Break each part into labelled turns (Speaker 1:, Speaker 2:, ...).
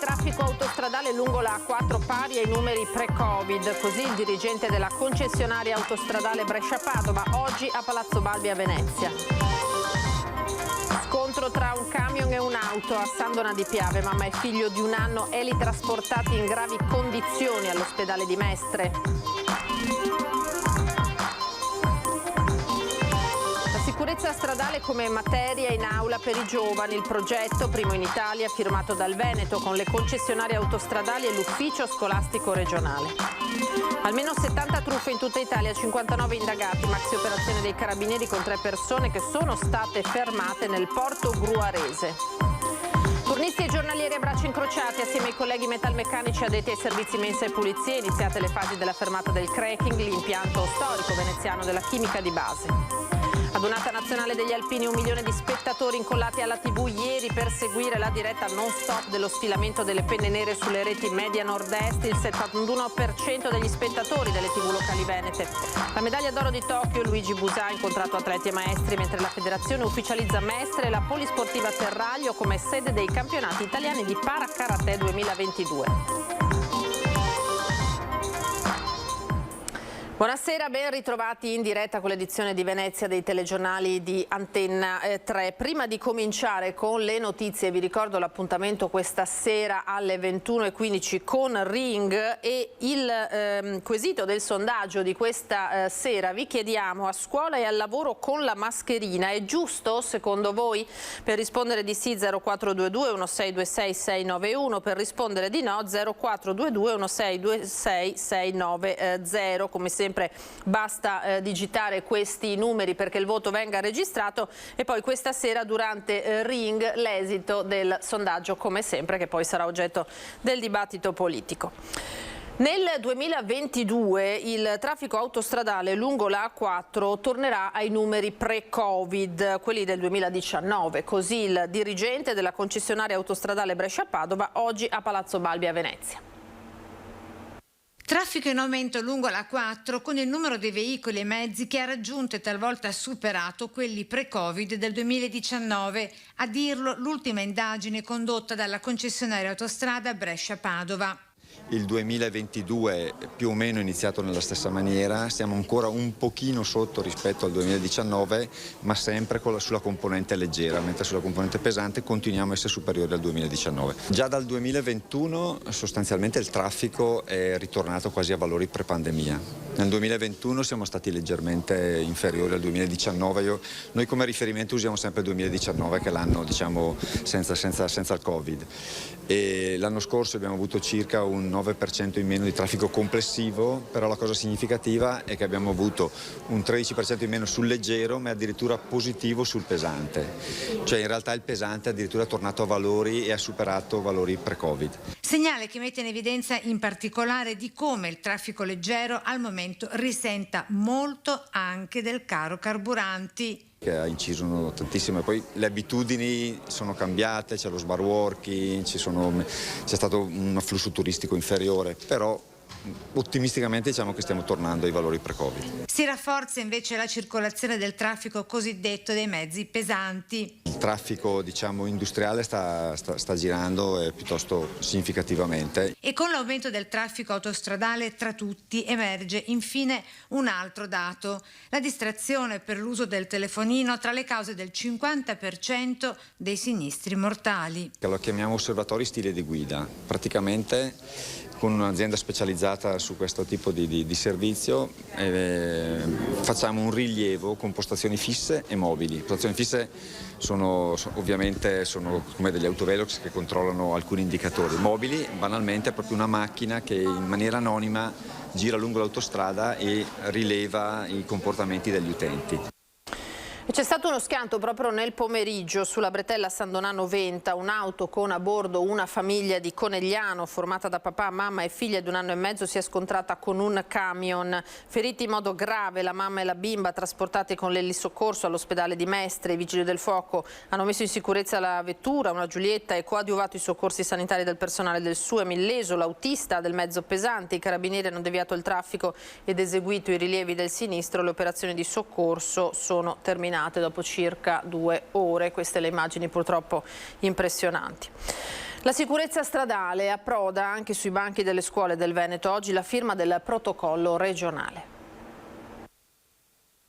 Speaker 1: traffico autostradale lungo la A4 pari ai numeri pre-Covid, così il dirigente della concessionaria autostradale Brescia-Padova oggi a Palazzo Balbi a Venezia. Scontro tra un camion e un'auto a Sandona di Piave, mamma e figlio di 1 anno trasportati in gravi condizioni all'ospedale di Mestre. Sicurezza stradale come materia in aula per i giovani, il progetto primo in Italia firmato dal Veneto con le concessionarie autostradali e l'ufficio scolastico regionale. Almeno 70 truffe in tutta Italia, 59 indagati, maxi operazione dei carabinieri con 3 persone che sono state fermate nel porto gruarese. Turnisti e giornalieri a braccia incrociati assieme ai colleghi metalmeccanici addetti ai servizi mensa e pulizie, iniziate le fasi della fermata del cracking, l'impianto storico veneziano della chimica di base. Adunata nazionale degli alpini, 1 milione di spettatori incollati alla TV ieri per seguire la diretta non stop dello sfilamento delle penne nere sulle reti media nord-est, il 71% degli spettatori delle TV locali venete. La medaglia d'oro di Tokyo, Luigi Busà ha incontrato atleti e maestri, mentre la federazione ufficializza Mestre e la polisportiva Terraglio come sede dei campionati italiani di Parakarate 2022. Buonasera, ben ritrovati in diretta con l'edizione di Venezia dei telegiornali di Antenna 3. Prima di cominciare con le notizie, vi ricordo l'appuntamento questa sera alle 21:15 con Ring e il quesito del sondaggio di questa sera. Vi chiediamo: a scuola e al lavoro con la mascherina è giusto secondo voi? Per rispondere di sì 0422 1626 691, per rispondere di no 0422 1626 690. Come sempre basta digitare questi numeri perché il voto venga registrato e poi questa sera durante Ring l'esito del sondaggio come sempre, che poi sarà oggetto del dibattito politico. Nel 2022 il traffico autostradale lungo la A4 tornerà ai numeri pre-Covid, quelli del 2019, così il dirigente della concessionaria autostradale Brescia-Padova oggi a Palazzo Balbi a Venezia.
Speaker 2: Traffico in aumento lungo la A4 con il numero dei veicoli e mezzi che ha raggiunto e talvolta superato quelli pre-Covid del 2019, a dirlo l'ultima indagine condotta dalla concessionaria autostrada Brescia-Padova.
Speaker 3: Il 2022 più o meno è iniziato nella stessa maniera, siamo ancora un pochino sotto rispetto al 2019, ma sempre sulla componente leggera, mentre sulla componente pesante continuiamo a essere superiori al 2019. Già dal 2021 sostanzialmente il traffico è ritornato quasi a valori pre-pandemia. Nel 2021 siamo stati leggermente inferiori al 2019, noi come riferimento usiamo sempre il 2019 che è l'anno senza il Covid. E l'anno scorso abbiamo avuto circa un 9% in meno di traffico complessivo, però la cosa significativa è che abbiamo avuto un 13% in meno sul leggero, ma addirittura positivo sul pesante. Cioè in realtà il pesante è addirittura tornato a valori e ha superato valori pre-Covid.
Speaker 2: Segnale che mette in evidenza in particolare di come il traffico leggero al momento risenta molto anche del caro carburanti,
Speaker 3: che ha inciso tantissimo, e poi le abitudini sono cambiate, c'è lo smart working, c'è stato un afflusso turistico inferiore, però ottimisticamente diciamo che stiamo tornando ai valori pre-Covid.
Speaker 2: Si rafforza invece la circolazione del traffico cosiddetto dei mezzi pesanti.
Speaker 3: Il traffico industriale sta girando piuttosto significativamente.
Speaker 2: E con l'aumento del traffico autostradale tra tutti emerge infine un altro dato: la distrazione per l'uso del telefonino tra le cause del 50% dei sinistri mortali.
Speaker 3: Lo chiamiamo osservatori stile di guida. Praticamente con un'azienda specializzata su questo tipo di servizio facciamo un rilievo con postazioni fisse e mobili. Postazioni fisse sono come degli autovelox che controllano alcuni indicatori. Mobili banalmente è proprio una macchina che in maniera anonima gira lungo l'autostrada e rileva i comportamenti degli utenti.
Speaker 1: C'è stato uno schianto proprio nel pomeriggio sulla bretella Sandonano Venta, un'auto con a bordo una famiglia di Conegliano formata da papà, mamma e figlia di 1 anno e mezzo si è scontrata con un camion. Feriti in modo grave la mamma e la bimba, trasportati con l'elisoccorso all'ospedale di Mestre. I vigili del fuoco hanno messo in sicurezza la vettura, una Giulietta, e coadiuvato i soccorsi sanitari del personale del SUEM. Illeso l'autista del mezzo pesante. I carabinieri hanno deviato il traffico ed eseguito i rilievi del sinistro. Le operazioni di soccorso sono terminate. terminate dopo circa 2 ore. Queste le immagini purtroppo impressionanti. La sicurezza stradale approda anche sui banchi delle scuole del Veneto. Oggi la firma del protocollo regionale.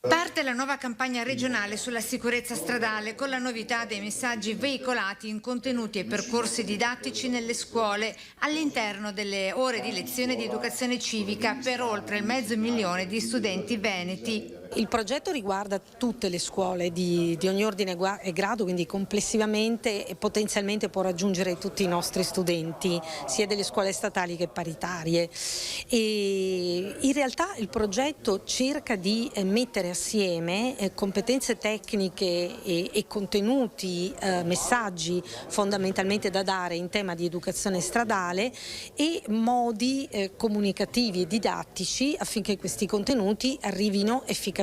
Speaker 2: Parte la nuova campagna regionale sulla sicurezza stradale con la novità dei messaggi veicolati in contenuti e percorsi didattici nelle scuole all'interno delle ore di lezione di educazione civica per oltre il 500.000 di studenti veneti.
Speaker 4: Il progetto riguarda tutte le scuole di ogni ordine e grado, quindi complessivamente e potenzialmente può raggiungere tutti i nostri studenti, sia delle scuole statali che paritarie. E in realtà il progetto cerca di mettere assieme competenze tecniche e contenuti, messaggi fondamentalmente da dare in tema di educazione stradale e modi comunicativi e didattici affinché questi contenuti arrivino efficacemente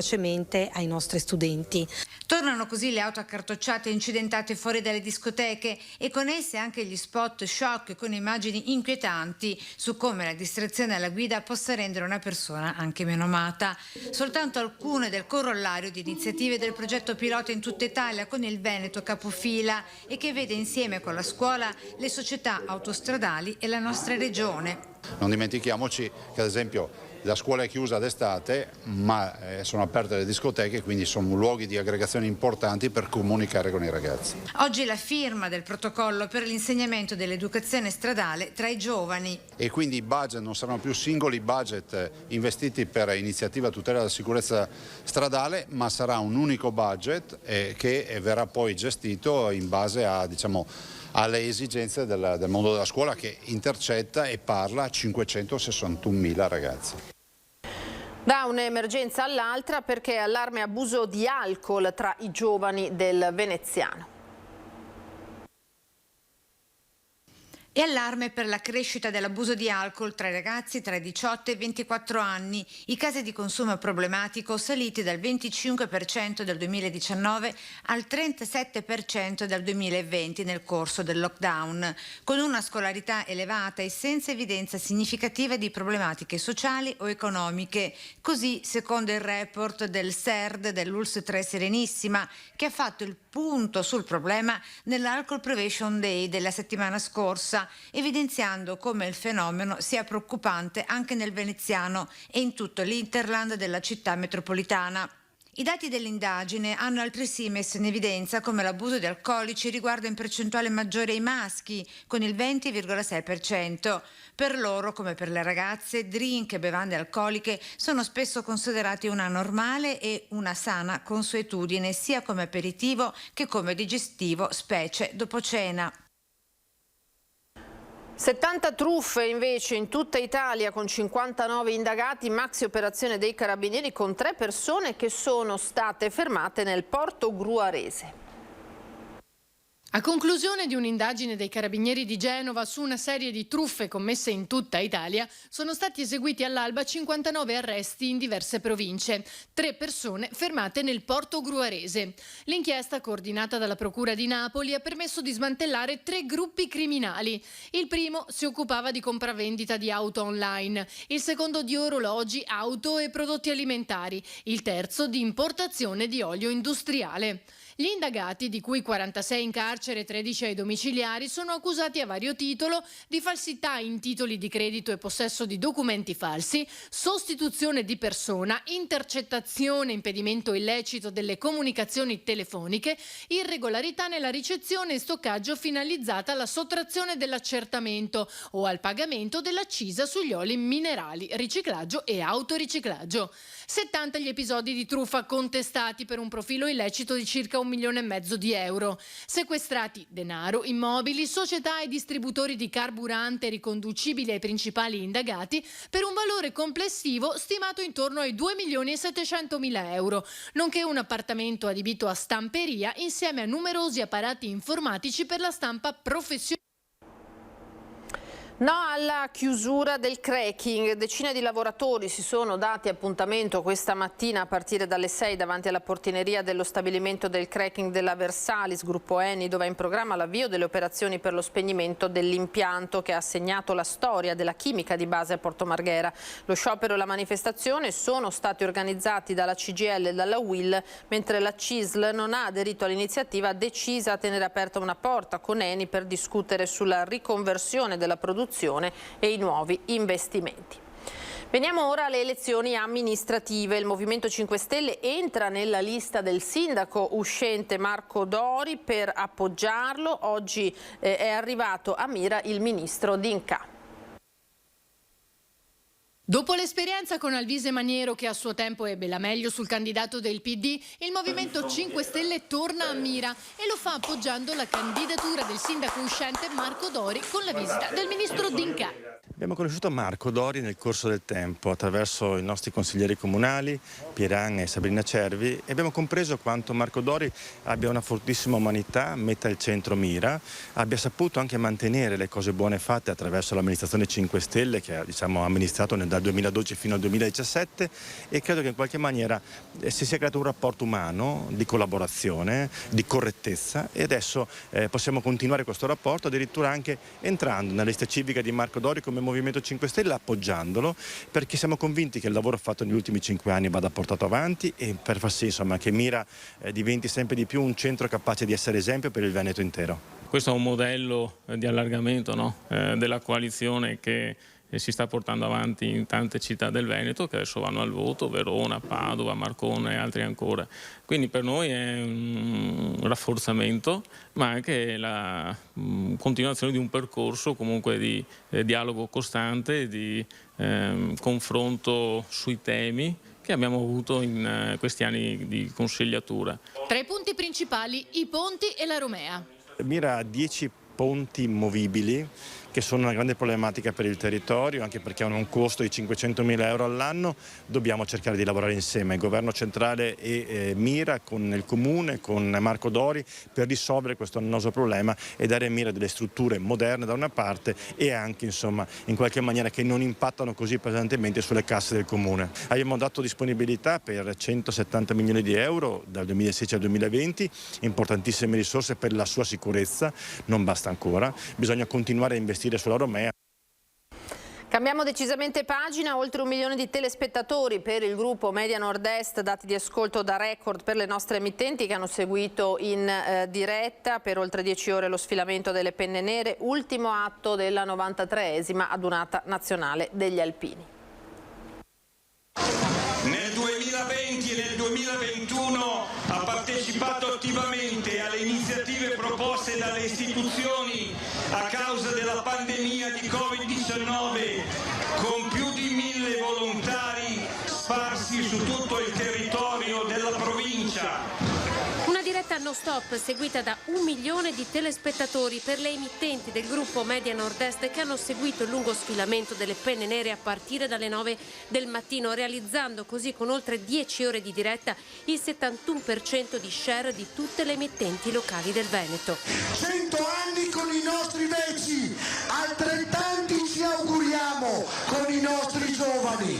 Speaker 4: ai nostri studenti.
Speaker 2: Tornano così le auto accartocciate e incidentate fuori dalle discoteche e con esse anche gli spot shock con immagini inquietanti su come la distrazione alla guida possa rendere una persona anche meno amata. Soltanto alcune del corollario di iniziative del progetto pilota in tutta Italia con il Veneto capofila e che vede insieme con la scuola le società autostradali e la nostra regione.
Speaker 5: Non dimentichiamoci che ad esempio la scuola è chiusa d'estate, ma sono aperte le discoteche, quindi sono luoghi di aggregazione importanti per comunicare con i ragazzi.
Speaker 2: Oggi la firma del protocollo per l'insegnamento dell'educazione stradale tra i giovani.
Speaker 5: E quindi i budget non saranno più singoli budget investiti per iniziativa a tutela della sicurezza stradale, ma sarà un unico budget che verrà poi gestito in base a, alle esigenze del mondo della scuola, che intercetta e parla a 561.000 ragazzi.
Speaker 1: Da un'emergenza all'altra, perché allarme abuso di alcol tra i giovani del veneziano.
Speaker 2: E allarme per la crescita dell'abuso di alcol tra i ragazzi tra i 18 e i 24 anni. I casi di consumo problematico saliti dal 25% del 2019 al 37% del 2020 nel corso del lockdown, con una scolarità elevata e senza evidenza significativa di problematiche sociali o economiche. Così, secondo il report del SERD dell'ULSS 3 Serenissima, che ha fatto il punto sul problema nell'Alcohol Prevention Day della settimana scorsa, evidenziando come il fenomeno sia preoccupante anche nel veneziano e in tutto l'interland della città metropolitana. I dati dell'indagine hanno altresì messo in evidenza come l'abuso di alcolici riguarda in percentuale maggiore i maschi, con il 20,6%. Per loro, come per le ragazze, drink e bevande alcoliche sono spesso considerati una normale e una sana consuetudine, sia come aperitivo che come digestivo, specie dopo cena.
Speaker 1: 70 truffe invece in tutta Italia con 59 indagati, maxi operazione dei carabinieri con 3 persone che sono state fermate nel porto gruarese.
Speaker 6: A conclusione di un'indagine dei Carabinieri di Genova su una serie di truffe commesse in tutta Italia, sono stati eseguiti all'alba 59 arresti in diverse province, 3 persone fermate nel porto gruarese. L'inchiesta, coordinata dalla Procura di Napoli, ha permesso di smantellare 3 gruppi criminali. Il primo si occupava di compravendita di auto online, il secondo di orologi, auto e prodotti alimentari, il terzo di importazione di olio industriale. Gli indagati, di cui 46 in carcere e 13 ai domiciliari, sono accusati a vario titolo di falsità in titoli di credito e possesso di documenti falsi, sostituzione di persona, intercettazione e impedimento illecito delle comunicazioni telefoniche, irregolarità nella ricezione e stoccaggio finalizzata alla sottrazione dell'accertamento o al pagamento dell'accisa sugli oli minerali, riciclaggio e autoriciclaggio. 70 gli episodi di truffa contestati per un profilo illecito di circa 1,5 milioni di euro. Sequestrati denaro, immobili, società e distributori di carburante riconducibili ai principali indagati per un valore complessivo stimato intorno ai 2.700.000 euro, nonché un appartamento adibito a stamperia insieme a numerosi apparati informatici per la stampa professionale.
Speaker 1: No alla chiusura del cracking. Decine di lavoratori si sono dati appuntamento questa mattina a partire dalle 6 davanti alla portineria dello stabilimento del cracking della Versalis, gruppo Eni, dove è in programma l'avvio delle operazioni per lo spegnimento dell'impianto che ha segnato la storia della chimica di base a Porto Marghera. Lo sciopero e la manifestazione sono stati organizzati dalla CGIL e dalla UIL, mentre la CISL non ha aderito all'iniziativa, decisa a tenere aperta una porta con Eni per discutere sulla riconversione della produzione e i nuovi investimenti. Veniamo ora alle elezioni amministrative. Il Movimento 5 Stelle entra nella lista del sindaco uscente Marco Dori per appoggiarlo. Oggi è arrivato a Mira il ministro D'Incà.
Speaker 6: Dopo l'esperienza con Alvise Maniero, che a suo tempo ebbe la meglio sul candidato del PD, il Movimento 5 Stelle torna a Mira e lo fa appoggiando la candidatura del sindaco uscente Marco Dori con la visita del ministro D'Incà.
Speaker 7: Abbiamo conosciuto Marco Dori nel corso del tempo attraverso i nostri consiglieri comunali, Pieran e Sabrina Cervi, e abbiamo compreso quanto Marco Dori abbia una fortissima umanità, metta al centro Mira, abbia saputo anche mantenere le cose buone fatte attraverso l'amministrazione 5 Stelle che ha amministrato dal 2012 fino al 2017, e credo che in qualche maniera si sia creato un rapporto umano di collaborazione, di correttezza, e adesso possiamo continuare questo rapporto addirittura anche entrando nella lista civica di Marco Dori come Movimento 5 Stelle, appoggiandolo, perché siamo convinti che il lavoro fatto negli ultimi 5 anni vada portato avanti e per far sì che Mira diventi sempre di più un centro capace di essere esempio per il Veneto intero.
Speaker 8: Questo è un modello di allargamento della coalizione che si sta portando avanti in tante città del Veneto che adesso vanno al voto, Verona, Padova, Marcona e altri ancora. Quindi per noi è un rafforzamento, ma anche la continuazione di un percorso comunque di dialogo costante, di confronto sui temi che abbiamo avuto in questi anni di consigliatura.
Speaker 6: Tra i punti principali, i ponti e la Romea.
Speaker 7: Mira ha 10 ponti movibili che sono una grande problematica per il territorio, anche perché hanno un costo di 500.000 euro all'anno. Dobbiamo cercare di lavorare insieme, il governo centrale e Mira, con il comune, con Marco Dori, per risolvere questo annoso problema e dare a Mira delle strutture moderne da una parte e anche in qualche maniera che non impattano così pesantemente sulle casse del comune. Abbiamo dato disponibilità per 170 milioni di euro dal 2016 al 2020, importantissime risorse per la sua sicurezza, non basta ancora, bisogna continuare a investire sulla Romea.
Speaker 1: Cambiamo decisamente pagina, oltre 1 milione di telespettatori per il gruppo Media Nord-Est, dati di ascolto da record per le nostre emittenti che hanno seguito in diretta per oltre 10 ore lo sfilamento delle penne nere, ultimo atto della 93esima adunata nazionale degli alpini.
Speaker 9: Nel 2020 e nel 2021 ha partecipato attivamente alle iniziative proposte dalle istituzioni a causa della pandemia di Covid-19 con più di 1.000 volontari sparsi su tutto il territorio della provincia.
Speaker 10: Una diretta non stop seguita da 1 milione di telespettatori per le emittenti del gruppo Media Nord-Est che hanno seguito il lungo sfilamento delle penne nere a partire dalle 9 del mattino, realizzando così con oltre 10 ore di diretta il 71% di share di tutte le emittenti locali del Veneto.
Speaker 11: 100 anni con i nostri vecchi, altrettanti ci auguriamo con i nostri giovani.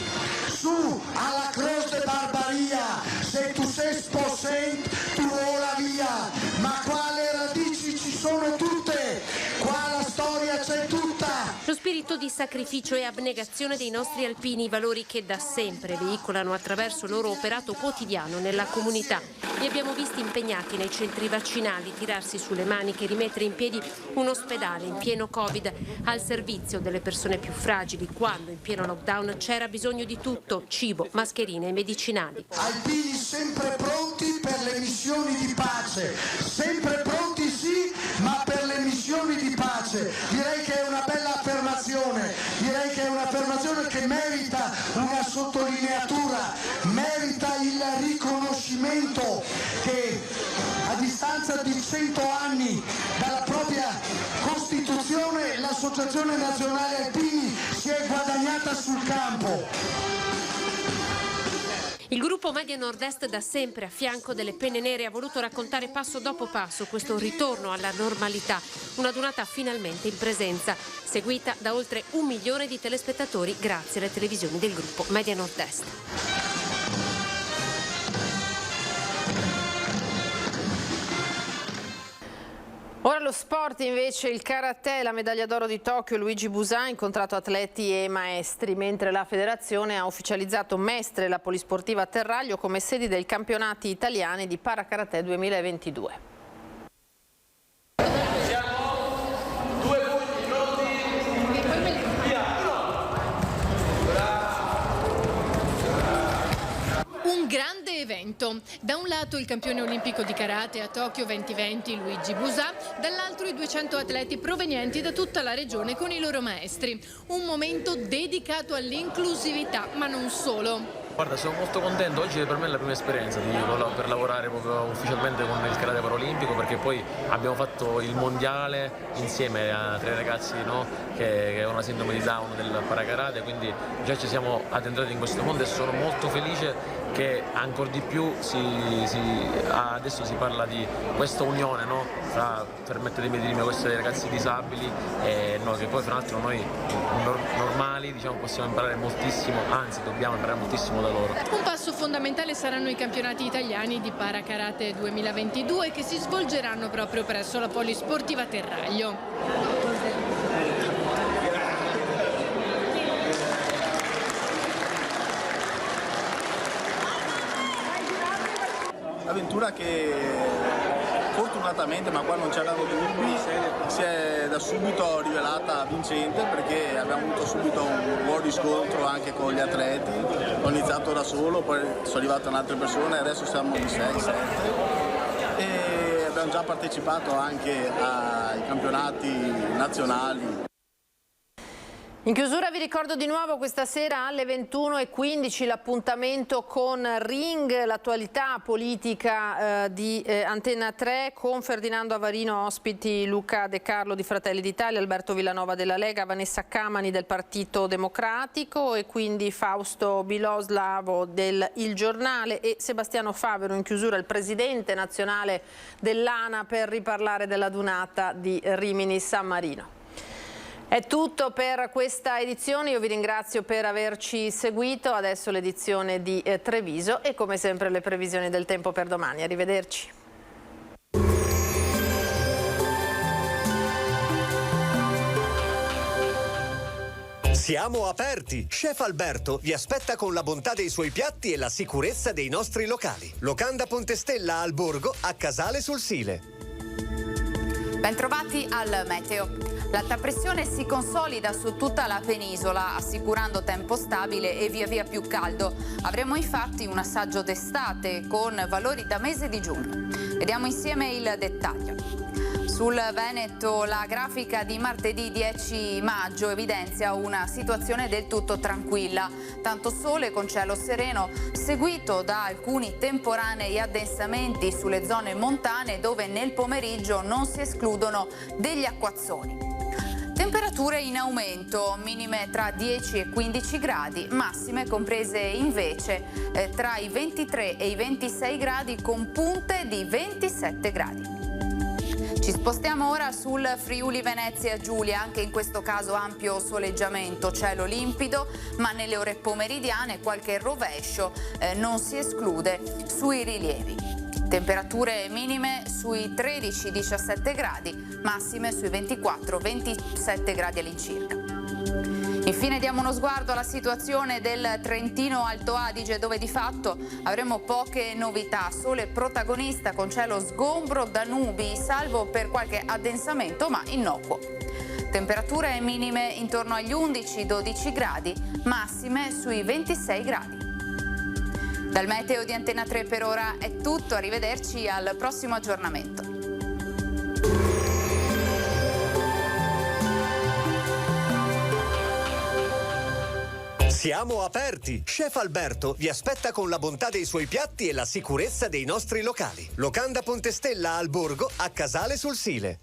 Speaker 11: Su alla croce de barbaria, se tu sei spossente, tu vola via, ma quale radici ci sono tutte, qua la storia c'è tutta.
Speaker 10: Lo spirito di sacrificio e abnegazione dei nostri alpini, valori che da sempre veicolano attraverso il loro operato quotidiano nella comunità. Li abbiamo visti impegnati nei centri vaccinali, tirarsi sulle maniche, rimettere in piedi un ospedale in pieno Covid al servizio delle persone più fragili, quando in pieno lockdown c'era bisogno di tutto, cibo, mascherine e medicinali.
Speaker 11: Alpini sempre pronti per le missioni di pace, sempre pronti sì, ma per le missioni di pace. Direi che è una bella affermazione, direi che è un'affermazione che merita una sottolineatura, merita il riconoscimento che a distanza di 100 anni dalla propria Costituzione l'Associazione Nazionale Alpini si è guadagnata sul campo.
Speaker 10: Il gruppo Media Nord-Est da sempre a fianco delle Penne Nere ha voluto raccontare passo dopo passo questo ritorno alla normalità, una donata finalmente in presenza, seguita da oltre 1 milione di telespettatori grazie alle televisioni del gruppo Media Nord-Est.
Speaker 1: Ora lo sport invece, il karate, la medaglia d'oro di Tokyo, Luigi Busan ha incontrato atleti e maestri, mentre la federazione ha ufficializzato Mestre e la Polisportiva Terraglio come sedi dei campionati italiani di Parakarate 2022.
Speaker 6: Un grande evento. Da un lato il campione olimpico di karate a Tokyo 2020 Luigi Busan, dall'altro i 200 atleti provenienti da tutta la regione con i loro maestri. Un momento dedicato all'inclusività, ma non solo.
Speaker 12: Guarda, sono molto contento, oggi per me è la prima esperienza per lavorare proprio ufficialmente con il karate paraolimpico, perché poi abbiamo fatto il mondiale insieme a 3 ragazzi, no, che hanno una sindrome di Down del parakarate, quindi già ci siamo addentrati in questo mondo e sono molto felice che ancora di più adesso si parla di questa unione, no, permettetemi di dire, questi ragazzi disabili e noi, che poi fra l'altro noi normali possiamo imparare moltissimo, anzi dobbiamo imparare moltissimo da loro.
Speaker 6: Un passo fondamentale saranno i campionati italiani di Parakarate 2022 che si svolgeranno proprio presso la Polisportiva Terraglio.
Speaker 13: Avventura che fortunatamente, ma qua non c'erano dubbi, si è da subito rivelata vincente, perché abbiamo avuto subito un buon riscontro anche con gli atleti. Ho iniziato da solo, poi sono arrivate altre persone, adesso siamo in 6-7 e abbiamo già partecipato anche ai campionati nazionali.
Speaker 1: In chiusura vi ricordo di nuovo questa sera alle 21:15 l'appuntamento con Ring, l'attualità politica di Antenna 3 con Ferdinando Avarino, ospiti Luca De Carlo di Fratelli d'Italia, Alberto Villanova della Lega, Vanessa Camani del Partito Democratico e quindi Fausto Biloslavo del Il Giornale e Sebastiano Favero in chiusura, il presidente nazionale dell'ANA, per riparlare della dunata di Rimini San Marino. È tutto per questa edizione, io vi ringrazio per averci seguito, adesso l'edizione di Treviso e come sempre le previsioni del tempo per domani. Arrivederci.
Speaker 14: Siamo aperti! Chef Alberto vi aspetta con la bontà dei suoi piatti e la sicurezza dei nostri locali. Locanda Pontestella al Borgo, a Casale sul Sile.
Speaker 15: Bentrovati al meteo. L'alta pressione si consolida su tutta la penisola, assicurando tempo stabile e via via più caldo. Avremo infatti un assaggio d'estate con valori da mese di giugno. Vediamo insieme il dettaglio. Sul Veneto la grafica di martedì 10 maggio evidenzia una situazione del tutto tranquilla. Tanto sole con cielo sereno, seguito da alcuni temporanei addensamenti sulle zone montane dove nel pomeriggio non si escludono degli acquazzoni. Temperature in aumento, minime tra 10 e 15 gradi, massime comprese invece tra i 23 e i 26 gradi con punte di 27 gradi. Ci spostiamo ora sul Friuli Venezia Giulia, anche in questo caso ampio soleggiamento, cielo limpido, ma nelle ore pomeridiane qualche rovescio non si esclude sui rilievi. Temperature minime sui 13-17 gradi, massime sui 24-27 gradi all'incirca. Infine diamo uno sguardo alla situazione del Trentino Alto Adige, dove di fatto avremo poche novità, sole protagonista con cielo sgombro da nubi, salvo per qualche addensamento ma innocuo. Temperature minime intorno agli 11-12 gradi, massime sui 26 gradi. Dal meteo di Antenna 3 per ora è tutto, arrivederci al prossimo aggiornamento.
Speaker 14: Siamo aperti! Chef Alberto vi aspetta con la bontà dei suoi piatti e la sicurezza dei nostri locali. Locanda Pontestella al Borgo, a Casale sul Sile.